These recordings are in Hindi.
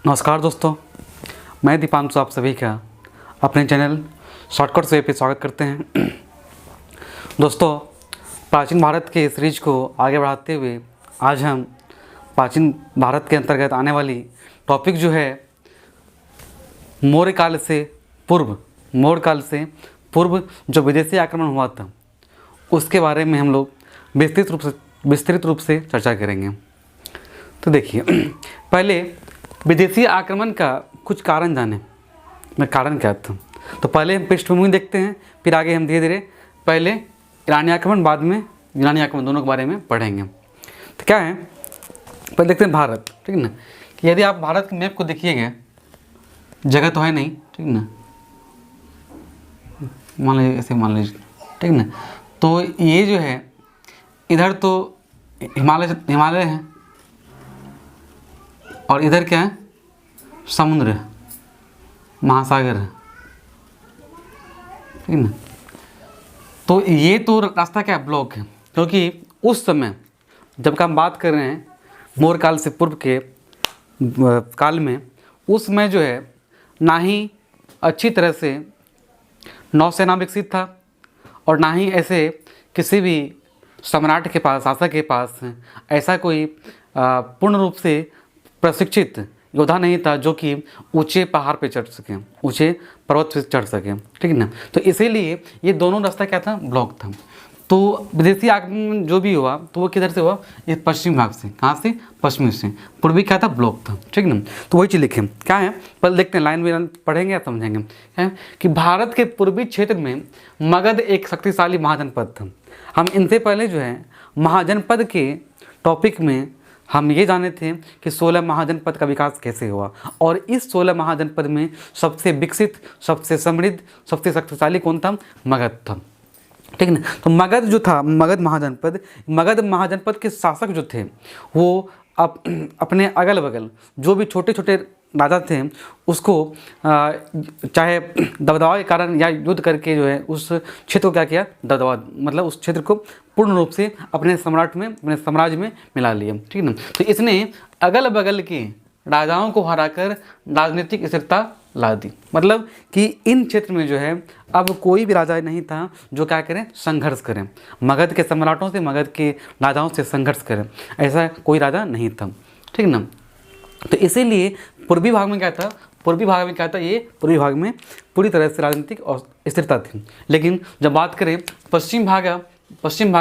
नमस्कार दोस्तों, मैं दीपांशु आप सभी का अपने चैनल शॉर्टकट से पे स्वागत करते हैं। दोस्तों, प्राचीन भारत के सीरीज को आगे बढ़ाते हुए आज हम प्राचीन भारत के अंतर्गत आने वाली टॉपिक जो है मौर्य काल से पूर्व जो विदेशी आक्रमण हुआ था उसके बारे में हम लोग विस्तृत रूप से चर्चा करेंगे। तो देखिए, पहले विदेशी आक्रमण का कुछ कारण जाने में कारण क्या था। तो पहले हम पृष्ठभूमि देखते हैं, फिर आगे हम धीरे धीरे पहले ईरानी आक्रमण बाद में यूनानी आक्रमण दोनों के बारे में पढ़ेंगे। तो क्या है, पहले देखते हैं भारत, ठीक है ना। कि यदि आप भारत के मैप को देखिएगा, जगह तो है नहीं, ठीक है ना, मान लीजिए ऐसे मान लीजिए, ठीक है ना। तो ये जो है इधर तो हिमालय है और इधर क्या है, समुद्र है, महासागर है, ठीक है ना। तो ये तो रास्ता क्या ब्लॉक है, क्योंकि उस समय जब हम बात कर रहे हैं मौर्य काल से पूर्व के काल में, उसमें जो है ना ही अच्छी तरह से नौसेना विकसित था और ना ही ऐसे किसी भी सम्राट के पास, शासक के पास ऐसा कोई पूर्ण रूप से प्रशिक्षित योद्धा नहीं था जो कि ऊंचे पहाड़ पे चढ़ सके, ऊंचे पर्वत पे चढ़ सके, ठीक है ना। तो इसीलिए ये दोनों रास्ता क्या था, ब्लॉक था। तो विदेशी आक्रमण जो भी हुआ तो वो किधर से हुआ, ये पश्चिम भाग से। कहाँ से, पश्चिमी से। पूर्वी क्या था, ब्लॉक था, ठीक है ना। तो वही चीज़ लिखें, क्या है, पहले देखते हैं, लाइन में पढ़ेंगे या समझेंगे। है कि भारत के पूर्वी क्षेत्र में मगध एक शक्तिशाली महाजनपद था। हम इनसे पहले जो है महाजनपद के टॉपिक में हम ये जाने थे कि 16 महाजनपद का विकास कैसे हुआ, और इस 16 महाजनपद में सबसे विकसित, सबसे समृद्ध, सबसे शक्तिशाली कौन था, मगध था, ठीक है ना। तो मगध जो था, मगध महाजनपद के शासक जो थे वो अपने अगल बगल जो भी छोटे छोटे राजा थे उसको चाहे दबदबा के कारण या युद्ध करके जो है उस क्षेत्र को क्या किया, दबदबा, मतलब उस क्षेत्र को पूर्ण रूप से अपने साम्राज्य में मिला लिया, ठीक है ना। तो इसने अगल बगल के राजाओं को हराकर राजनीतिक स्थिरता ला दी। मतलब कि इन क्षेत्र में जो है अब कोई भी राजा नहीं था जो क्या करें, संघर्ष करें, मगध के सम्राटों से, मगध के राजाओं से संघर्ष करें, ऐसा कोई राजा नहीं था, ठीक है ना। तो इसीलिए पूर्वी भाग में क्या था, पूर्वी भाग में पूरी तरह से राजनीतिक और स्थिरता थी। लेकिन जब बात करें पश्चिम भाग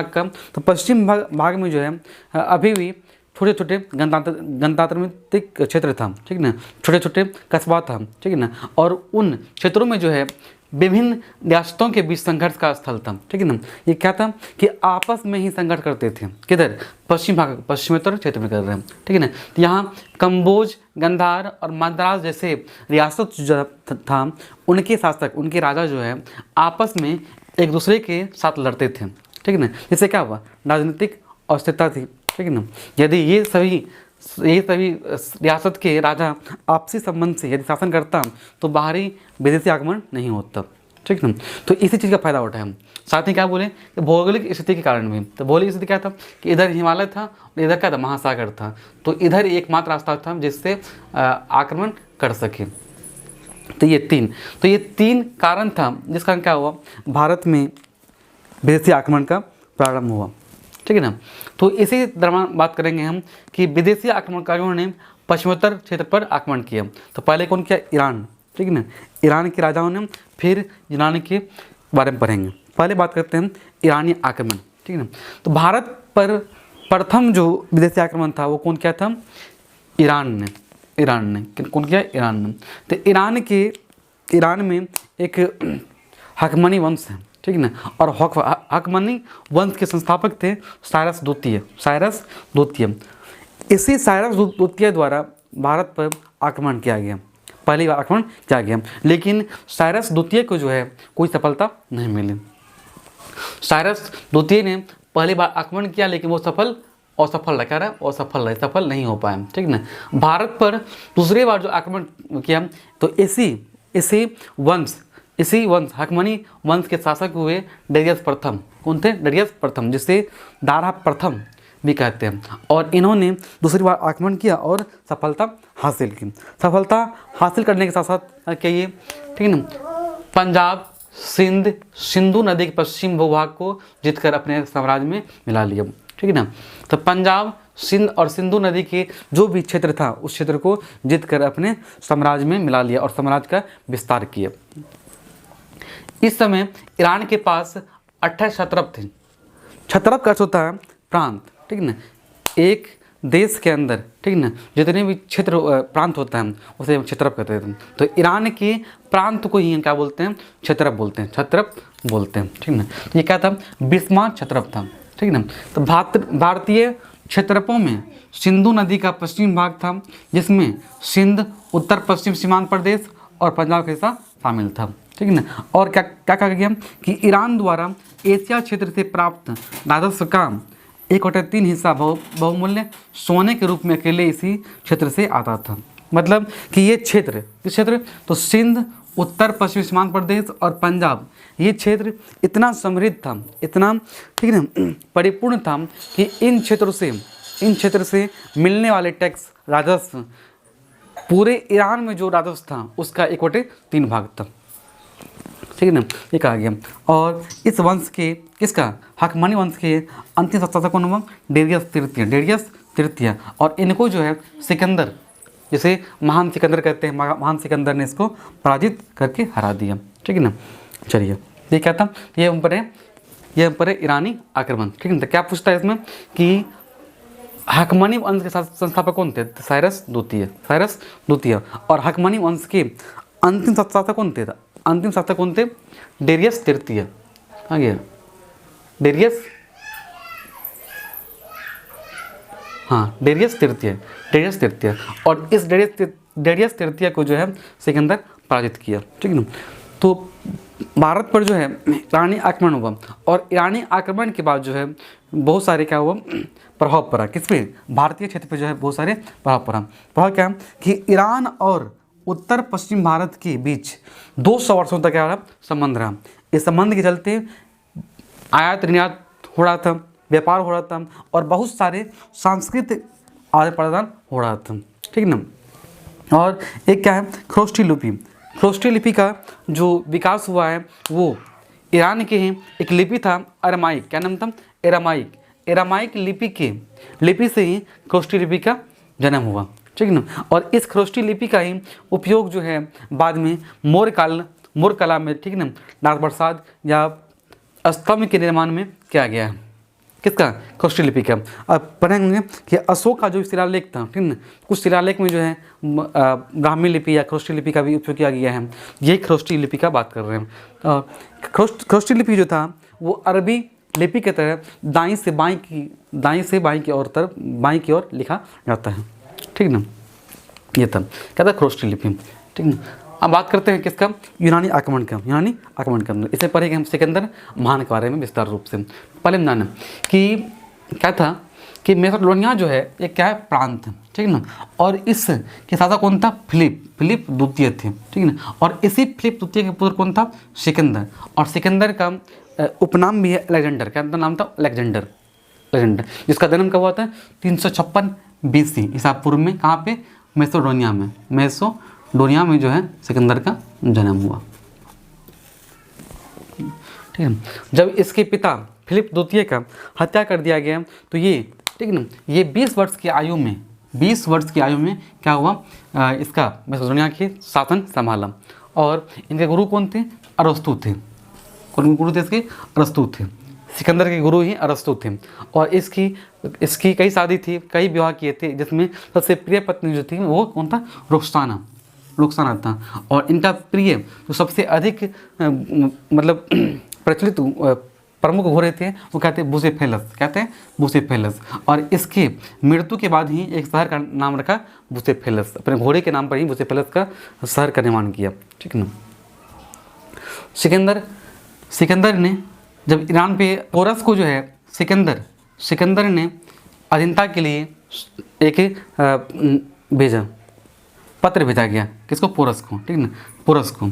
का, तो पश्चिम भाग में जो है अभी भी छोटे छोटे गणतांत्रिक क्षेत्र था, ठीक है ना, छोटे छोटे कस्बा था, ठीक है ना। और उन क्षेत्रों में जो है विभिन्न रियासतों के बीच संघर्ष का स्थल था, ठीक है ना। ये क्या था कि आपस में ही संघर्ष करते थे, किधर, पश्चिमोत्तर क्षेत्र में कर रहे हैं, ठीक है ना। तो यहाँ कंबोज, गंधार और मद्रास जैसे रियासत जो था, उनके शासक, उनके राजा जो है आपस में एक दूसरे के साथ लड़ते थे, ठीक है ना। जिससे क्या हुआ, राजनीतिक अस्थिरता थी, ठीक है ना। यदि ये सभी रियासत के राजा आपसी संबंध से यदि शासन करता तो बाहरी विदेशी आक्रमण नहीं होता, ठीक है ना। तो इसी चीज़ का फायदा उठाया हम। साथ ही क्या बोले कि भौगोलिक स्थिति के कारण भी, तो भौगोलिक स्थिति क्या था कि इधर हिमालय था और इधर क्या था, महासागर था। तो इधर एकमात्र रास्ता था जिससे आक्रमण कर सके। तो ये तीन कारण था जिस कारण क्या हुआ, भारत में विदेशी आक्रमण का प्रारंभ हुआ, ठीक है ना। तो इसी दरम्यान बात करेंगे हम कि विदेशी आक्रमणकारियों ने पश्चिमोत्तर क्षेत्र पर आक्रमण किया। तो पहले कौन किया, ईरान, ठीक है ना, ईरान के राजाओं ने, फिर यूनानी के बारे में पढ़ेंगे। पहले बात करते हैं ईरानी आक्रमण, ठीक है ना। तो भारत पर प्रथम जो विदेशी आक्रमण था वो कौन किया था, ईरान ने कौन किया, ईरान ने। तो ईरान में एक हकमनी वंश है, ठीक है ना। और हकमनी वंश के संस्थापक थे साइरस द्वितीय। इसी साइरस द्वितीय द्वारा भारत पर आक्रमण किया गया, पहली बार आक्रमण किया गया। लेकिन साइरस द्वितीय को जो है कोई सफलता नहीं मिली। साइरस द्वितीय ने पहली बार आक्रमण किया लेकिन वो सफल नहीं हो पाया, ठीक है ना। भारत पर दूसरी बार जो आक्रमण किया तो इसी वंश हकमनी वंश के शासक हुए डेरियस प्रथम। कौन थे, डेरियस प्रथम, जिसे दारा प्रथम भी कहते हैं। और इन्होंने दूसरी बार आक्रमण किया और सफलता हासिल की। सफलता हासिल करने के साथ साथ क्या ये, ठीक है ना, पंजाब, सिंध, सिंधु नदी के पश्चिम भूभाग को जीतकर अपने साम्राज्य में मिला लिया, ठीक है ना। तो पंजाब, सिंध और सिंधु नदी के जो भी क्षेत्र था उस क्षेत्र को जीतकर अपने साम्राज्य में मिला लिया और साम्राज्य का विस्तार किया। इस समय ईरान के पास 28 क्षत्रप थे। क्षत्रप का अर्थ होता है प्रांत, ठीक है ना। एक देश के अंदर, ठीक है ना, जितने भी क्षेत्र प्रांत होता है उसे हम क्षत्रप कहते हैं। तो ईरान के प्रांत को ही हम क्या बोलते हैं, क्षत्रप बोलते हैं, क्षत्रप बोलते हैं, ठीक है ना। तो ये क्या था, 20वां क्षत्रप था, ठीक है ना। तो भारतीय क्षेत्रपों में सिंधु नदी का पश्चिम भाग था, जिसमें सिंध, उत्तर पश्चिम सीमांत प्रदेश और पंजाब का हिस्सा शामिल था, ठीक है ना। और क्या क्या कहा गया कि ईरान द्वारा एशिया क्षेत्र से प्राप्त राजस्व का 1/3 हिस्सा बहुमूल्य सोने के रूप में अकेले इसी क्षेत्र से आता था। मतलब कि ये क्षेत्र, इस क्षेत्र तो सिंध, उत्तर पश्चिम सीमांत प्रदेश और पंजाब, ये क्षेत्र इतना समृद्ध था, इतना, ठीक है ना, परिपूर्ण था कि इन क्षेत्र से मिलने वाले टैक्स, राजस्व, पूरे ईरान में जो राजस्व था उसका 1/3 भाग था, ठीक है ना, ये कहा गया। और इस वंश के, किसका, हकमनी वंश के अंतिम शासक कौन हुआ, डेरियस तृतीय। और इनको जो है सिकंदर, जिसे महान सिकंदर कहते हैं, महान सिकंदर ने इसको पराजित करके हरा दिया, ठीक है ना। चलिए, ये क्या था, ये ऊपर है ईरानी आक्रमण, ठीक है ना। तो क्या पूछता है इसमें कि हकमनी वंश के संस्थापक कौन थे, साइरस द्वितीय। और हकमनी वंश के अंतिम शासक कौन थे, डेरियस तृतीय। आ गया डेरियस तृतीय। और इस डेरियस तृतीय को जो है सिकंदर पराजित किया, ठीक है ना। तो भारत पर जो है ईरानी आक्रमण हुआ और ईरानी आक्रमण के बाद जो है बहुत सारे क्या हुआ, प्रभाव पड़ा किस पे, भारतीय क्षेत्र पे जो है बहुत सारे प्रभाव पड़ा। प्रभाव क्या कि ईरान और उत्तर पश्चिम भारत के बीच 200 वर्षों तक क्या रहा, संबंध रहा। इस संबंध के चलते आयात निर्यात हो रहा था, व्यापार हो रहा था और बहुत सारे सांस्कृतिक आदान प्रदान हो रहा था, ठीक है ना। और एक क्या है, ख्रोष्टी लिपि का जो विकास हुआ है वो ईरान के ही एक लिपि था, अरामाइक, क्या नाम था, एरामाइक लिपि से ही ख्रोष्टी लिपि का जन्म हुआ, ठीक है ना। और इस ख्रोष्टी लिपि का ही उपयोग जो है बाद में मौर्य कला में, ठीक है ना, नाग प्रसाद या स्तंभ के निर्माण में किया गया है। किसका, ख्रोष्टी लिपि का। अब पढ़ेंगे कि अशोक का जो शिलालेख था, ठीक है ना, कुछ शिलालेख में जो है ब्राह्मी लिपि या ख्रोष्टी लिपि का भी उपयोग किया गया है। यही ख्रोष्टी लिपि का बात कर रहे हैं। ख्रोष्टी लिपि जो था वो अरबी लिपि की तरह दाईं से बाईं की ओर लिखा जाता है, ठीक ना। ये था क्या था, ख्रोष्टी लिपि, ठीक ना। अब बात करते हैं किसका, यूनानी आक्रमण का अंदर। इससे पहले कि हम सिकंदर महान के बारे में विस्तार रूप से पहले जाना कि क्या था कि मैसेडोनिया जो है ये क्या है, प्रांत, ठीक है ना। और इसके शासक कौन था, फिलिप द्वितीय थे, ठीक है ना। और इसी फिलिप द्वितीय के पुत्र कौन था, सिकंदर। और सिकंदर का उपनाम भी है अलेक्जेंडर। क्या नाम था, अलेक्जेंडर, जिसका जन्म कब हुआ था, 356 BC ईसा पूर्व में। कहाँ पे, मैसेडोनिया में जो है सिकंदर का जन्म हुआ, ठीक है। जब इसके पिता फिलिप द्वितीय का हत्या कर दिया गया तो ये, ठीक है ना, ये 20 वर्ष की आयु में क्या हुआ, इसका मैसेडोनिया की शासन संभाला। और इनके गुरु कौन थे, अरस्तु थे। कौन गुरु थे इसके, अरस्तु थे। सिकंदर के गुरु ही अरस्तु थे। और इसकी कई शादी थी, कई विवाह किए थे, जिसमें सबसे प्रिय पत्नी जो थी वो कौन था, रुक्साना था। और इनका प्रिय जो सबसे अधिक मतलब प्रचलित प्रमुख घोड़े थे वो कहते हैं बुसेफेलस। और इसके मृत्यु के बाद ही एक शहर का नाम रखा बुसेफेलस। अपने घोड़े के नाम पर ही बुसेफेलस का शहर का निर्माण किया, ठीक है ना। सिकंदर ने जब ईरान पे पोरस को जो है सिकंदर ने अधीनता के लिए एक पत्र भेजा गया, किसको, पोरस को, ठीक है ना, पोरस को।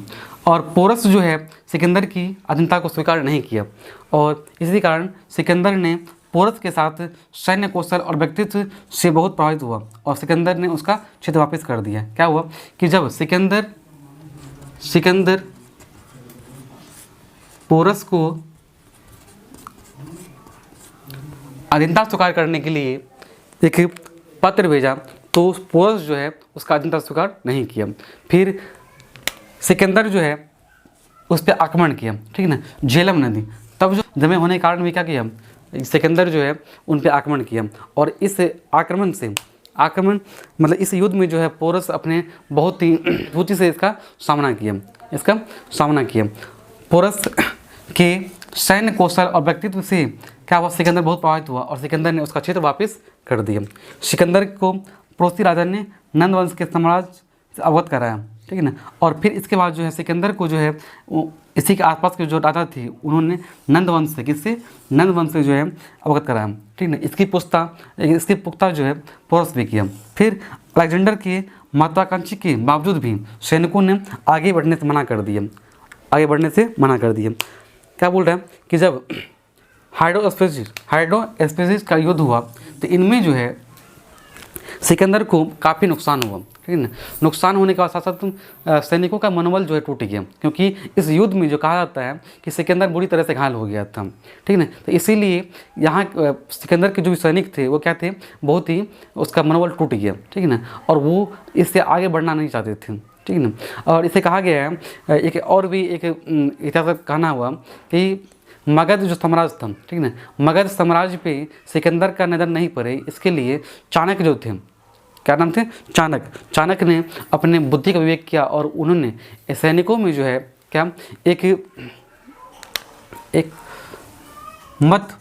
और पोरस जो है सिकंदर की अधीनता को स्वीकार नहीं किया और इसी कारण सिकंदर ने पोरस के साथ सैन्य कौशल और व्यक्तित्व से बहुत प्रभावित हुआ और सिकंदर ने उसका क्षेत्र वापस कर दिया। क्या हुआ कि जब सिकंदर पोरस को अधीनता स्वीकार करने के लिए एक पत्र भेजा तो पोरस जो है उसका अधीनता स्वीकार नहीं किया। फिर सिकंदर जो है उस पर आक्रमण किया, ठीक है ना, झेलम नदी। तब जो जमे होने के कारण भी क्या किया, सिकंदर जो है उन पर आक्रमण किया और इस आक्रमण मतलब इस युद्ध में जो है पोरस अपने बहुत ही मजबूती से इसका सामना किया। पोरस के सैन्य कौशल और व्यक्तित्व से क्या हुआ, सिकंदर बहुत प्रभावित हुआ और सिकंदर ने उसका क्षेत्र वापस कर दिया। सिकंदर को पड़ोसी राजा ने नंद वंश के साम्राज्य से अवगत कराया, ठीक है ना। और फिर इसके बाद जो है सिकंदर को जो है इसी के आसपास के जो राजा थे उन्होंने नंद वंश से जो है अवगत कराया, ठीक है ना। इसकी पुख्ता जो है पोरस भी किया। फिर अलेक्जेंडर के महत्वाकांक्षी के बावजूद भी सैनिकों ने आगे बढ़ने से मना कर दिया। क्या बोल रहा है कि जब हाइड्रोस्पेसिस का युद्ध हुआ तो इनमें जो है सिकंदर को काफ़ी नुकसान हुआ, ठीक है ना। नुकसान होने के साथ साथ सैनिकों का मनोबल जो है टूट गया, क्योंकि इस युद्ध में जो कहा जाता है कि सिकंदर बुरी तरह से घायल हो गया था, ठीक है ना। तो इसीलिए यहाँ सिकंदर के जो भी सैनिक थे वो क्या थे, बहुत ही उसका मनोबल टूट गया, ठीक है ना। और वो इससे आगे बढ़ना नहीं चाहते थे, ठीक है ना। और इसे कहा गया है एक इतिहास कहना हुआ कि मगध जो साम्राज्य था, ठीक है ना, मगध साम्राज्य पे सिकंदर का नज़र नहीं पड़े, इसके लिए चाणक्य जो थे, क्या नाम थे, चाणक्य ने अपने बुद्धि का विवेक किया और उन्होंने सैनिकों में जो है क्या एक मत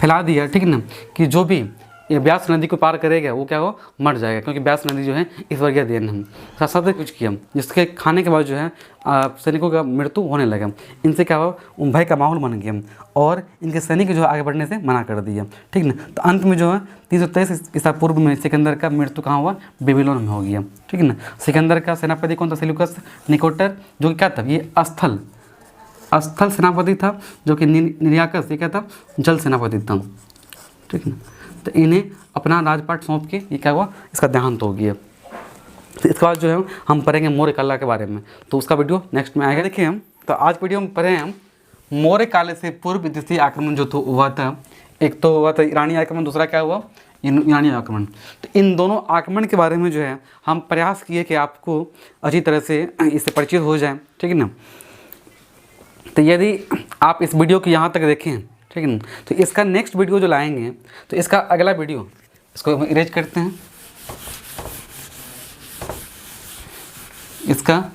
फैला दिया, ठीक है ना, कि जो भी ये ब्यास नदी को पार करेगा वो क्या हो, मर जाएगा, क्योंकि ब्यास नदी जो है ईश्वरीय देन है। साथ साथ कुछ किया जिसके खाने के बाद जो है सैनिकों का मृत्यु होने लगा। इनसे क्या हुआ, भय का माहौल बन गया और इनके सैनिक जो है आगे बढ़ने से मना कर दिया, ठीक है ना। तो अंत में जो है 323 ईसा पूर्व में सिकंदर का मृत्यु कहाँ हुआ, बेबीलोन में हो गया, ठीक है ना। सिकंदर का सेनापति कौन था, सेल्यूकस निकोटर, जो कि क्या था, ये स्थल सेनापति था, जो कि निर्याकस ये क्या था, जल सेनापति था, ठीक है ना। तो इन्हें अपना राजपाट सौंप के ये क्या हुआ, इसका देहांत हो गया। तो इसके बाद जो है हम पढ़ेंगे मौर्य काल के बारे में, तो उसका वीडियो नेक्स्ट में आएगा। देखिए हम तो आज वीडियो में पढ़े हम मौर्य काल से पूर्व द्वितीय आक्रमण जो हुआ था। एक तो हुआ था ईरानी आक्रमण, दूसरा क्या हुआ, यूनानी आक्रमण। तो इन दोनों आक्रमण के बारे में जो है हम प्रयास किए कि आपको अच्छी तरह से इससे परिचित हो जाए, ठीक है ना। तो यदि आप इस वीडियो को यहाँ तक देखें, ठीक है ना, तो इसका नेक्स्ट वीडियो जो लाएंगे, तो इसका अगला वीडियो, इसको हम इरेज करते हैं, इसका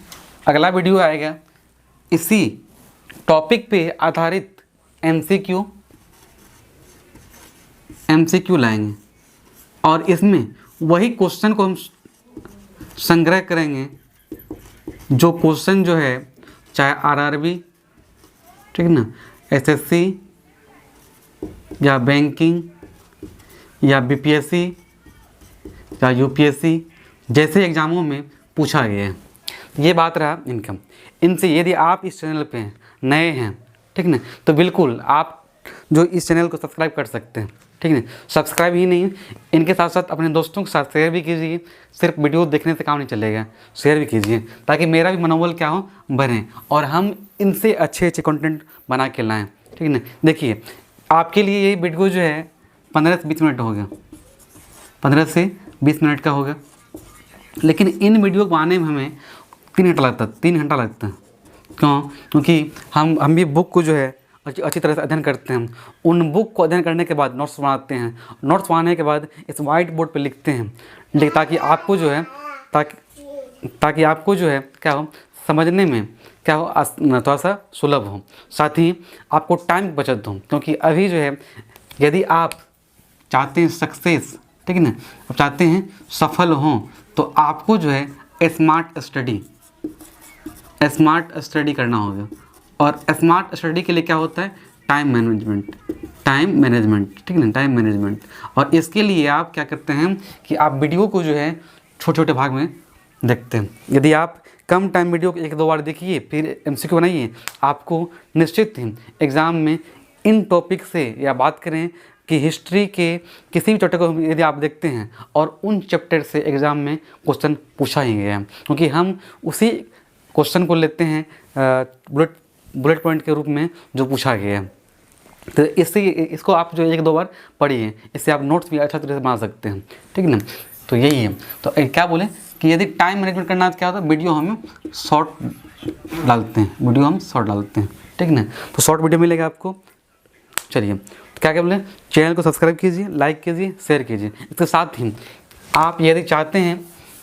अगला वीडियो आएगा इसी टॉपिक पे आधारित एमसीक्यू लाएंगे और इसमें वही क्वेश्चन को हम संग्रह करेंगे, जो क्वेश्चन जो है चाहे आरआरबी, ठीक है ना, एसएससी या बैंकिंग या बीपीएससी या यूपीएससी जैसे एग्ज़ामों में पूछा गया है। ये बात रहा इनकम। इनसे यदि आप इस चैनल पे नए हैं, ठीक है ना, तो बिल्कुल आप जो इस चैनल को सब्सक्राइब कर सकते हैं, ठीक है। सब्सक्राइब ही नहीं, इनके साथ साथ अपने दोस्तों के साथ शेयर भी कीजिए। सिर्फ वीडियो देखने से काम नहीं चलेगा, शेयर भी कीजिए ताकि मेरा भी मनोबल क्या हो, बढ़े और हम इनसे अच्छे कंटेंट बना के लाएँ, ठीक है ना। देखिए आपके लिए ये वीडियो जो है 15 से 20 मिनट होगा, 15 से 20 मिनट का होगा, लेकिन इन वीडियो को आने में हमें 3 घंटा लगता है। क्यों? क्योंकि हम भी बुक को जो है अच्छी तरह से अध्ययन करते हैं। उन बुक को अध्ययन करने के बाद नोट्स बनाते हैं, नोट्स बनाने के बाद इस वाइट बोर्ड पे लिखते हैं, ताकि आपको जो है क्या हो, समझने में क्या हो, थोड़ा सा सुलभ हो, साथ ही आपको टाइम की बचत हो। क्योंकि अभी जो है यदि आप चाहते हैं सक्सेस, ठीक है ना, आप चाहते हैं सफल हों, तो आपको जो है स्मार्ट स्टडी करना होगा। और स्मार्ट स्टडी के लिए क्या होता है, टाइम मैनेजमेंट, ठीक है ना, टाइम मैनेजमेंट। और इसके लिए आप क्या करते हैं कि आप वीडियो को जो है छोटे छोटे भाग में देखते हैं। यदि आप कम टाइम वीडियो को 1-2 बार देखिए फिर एमसीक्यू बनाइए, आपको निश्चित ही एग्ज़ाम में इन टॉपिक से या बात करें कि हिस्ट्री के किसी भी चैप्टर को यदि आप देखते हैं और उन चैप्टर से एग्ज़ाम में क्वेश्चन पूछा ही गया है, क्योंकि हम उसी क्वेश्चन को लेते हैं बुलेट पॉइंट के रूप में जो पूछा गया है। तो इसको आप जो 1-2 बार पढ़िए, इससे आप नोट्स भी अच्छा तरह से बना सकते हैं, ठीक है ना। तो यही है। तो क्या बोले कि यदि टाइम मैनेजमेंट करना है तो क्या होता है, वीडियो हम शॉर्ट डालते हैं, ठीक है ना। तो शॉर्ट वीडियो मिलेगा आपको। चलिए, तो क्या बोले, चैनल को सब्सक्राइब कीजिए, लाइक कीजिए, शेयर कीजिए। इसके साथ ही आप यदि चाहते हैं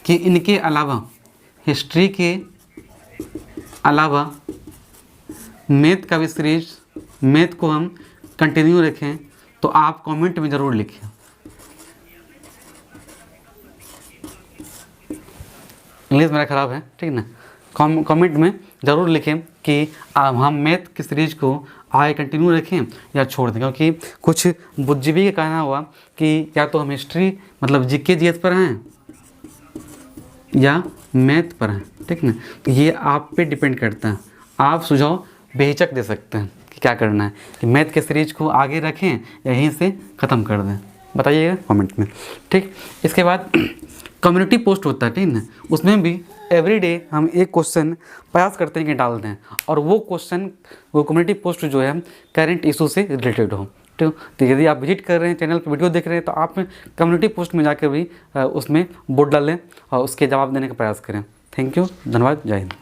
कि इनके अलावा, हिस्ट्री के अलावा मैथ का भी सीरीज, मैथ को हम कंटिन्यू रखें, तो आप कमेंट में ज़रूर लिखें। इंग्लिश मेरा ख़राब है, ठीक है ना। कमेंट में ज़रूर लिखें कि हम मैथ की सीरीज को आगे कंटिन्यू रखें या छोड़ दें, क्योंकि कुछ बुद्धिजीवी का कहना हुआ कि या तो हम हिस्ट्री मतलब जीके जीएस पर हैं या मैथ पर हैं, ठीक है ना। तो ये आप पे डिपेंड करता है, आप सुझाव बेहिचक दे सकते हैं कि क्या करना है, कि मैथ के सीरीज को आगे रखें या यहीं से ख़त्म कर दें, बताइएगा कमेंट में, ठीक। इसके बाद कम्युनिटी पोस्ट होता है, ठीक है ना, उसमें भी एवरीडे हम एक क्वेश्चन प्रयास करते हैं कि डाल दें, और वो क्वेश्चन, वो कम्युनिटी पोस्ट जो है करंट इशू से रिलेटेड हो, ठीक। तो यदि आप विजिट कर रहे हैं, चैनल पर वीडियो देख रहे हैं, तो आप कम्युनिटी पोस्ट में जाकर भी उसमें वोट डालें और उसके जवाब देने का प्रयास करें। थैंक यू, धन्यवाद, जय हिंद।